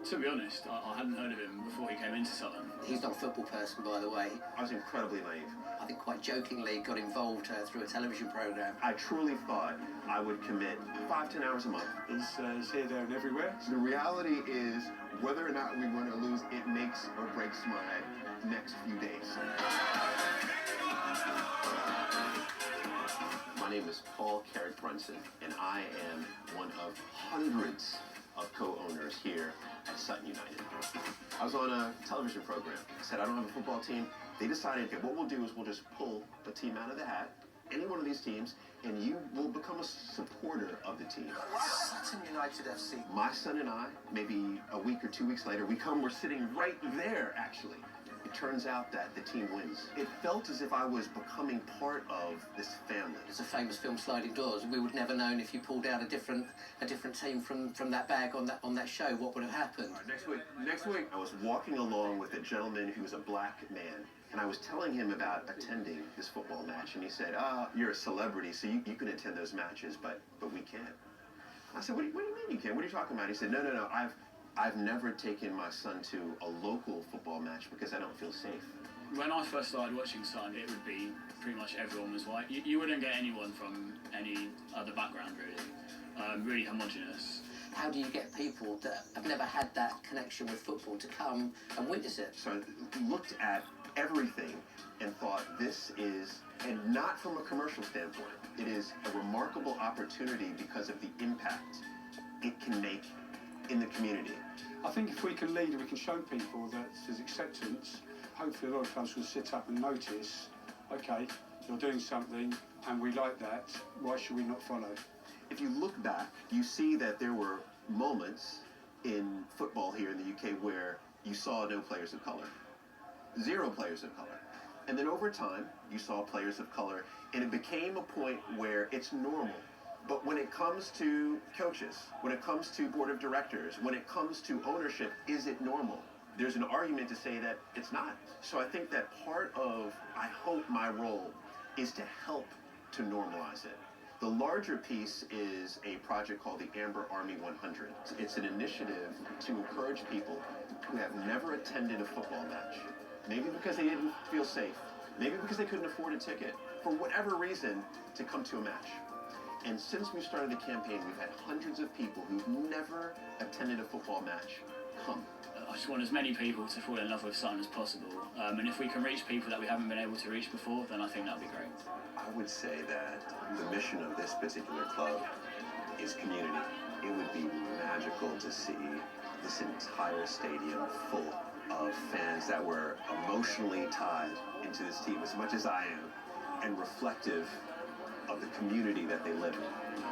To be honest, I hadn't heard of him before he came into Sutton. He's not a football person, by the way. I was incredibly naive. I think quite jokingly got involved through a television programme. I truly thought I would commit 5-10 hours a month. He's here, there and everywhere. So the reality is, whether or not we win or lose, it makes or breaks my next few days. My name is Paul Carrick Brunson, and I am one of hundreds of co-owners here at Sutton United. I was on a television program. I said, I don't have a football team. They decided, okay, what we'll do is we'll just pull a team out of the hat, any one of these teams, and you will become a supporter of the team. Sutton United FC. My son and I, maybe a week or 2 weeks later, we're sitting right there, actually. It turns out that the team wins. It felt as if I was becoming part of this family. It's a famous film, Sliding Doors. We would never known if you pulled out a different team from that bag on that show, what would have happened. Next week, I was walking along with a gentleman who was a black man, and I was telling him about attending this football match, and he said, you're a celebrity, so you can attend those matches, but we can't. I said, what do you mean you can't? What are you talking about? He said, no, I've never taken my son to a local football match because I don't feel safe. When I first started watching Sutton, it would be pretty much everyone was white. You wouldn't get anyone from any other background, really. Really homogenous. How do you get people that have never had that connection with football to come and witness it? So I looked at everything and thought, this is, and not from a commercial standpoint, it is a remarkable opportunity because of the impact it can make in the community. I think if we can lead and we can show people that there's acceptance, hopefully a lot of clubs will sit up and notice, okay, you're doing something and we like that, why should we not follow? If you look back, you see that there were moments in football here in the UK where you saw no players of color. 0 players of color. And then over time, you saw players of color, and it became a point where it's normal. But when it comes to coaches, when it comes to board of directors, when it comes to ownership, is it normal? There's an argument to say that it's not. So I think that part of, I hope, my role is to help to normalize it. The larger piece is a project called the Amber Army 100. It's an initiative to encourage people who have never attended a football match. Maybe because they didn't feel safe. Maybe because they couldn't afford a ticket. For whatever reason, to come to a match. And since we started the campaign, we've had hundreds of people who've never attended a football match come. I just want as many people to fall in love with Sutton as possible. And if we can reach people that we haven't been able to reach before, then I think that would be great. I would say that the mission of this particular club is community. It would be magical to see this entire stadium full of fans that were emotionally tied into this team as much as I am, and reflective of the community that they live in.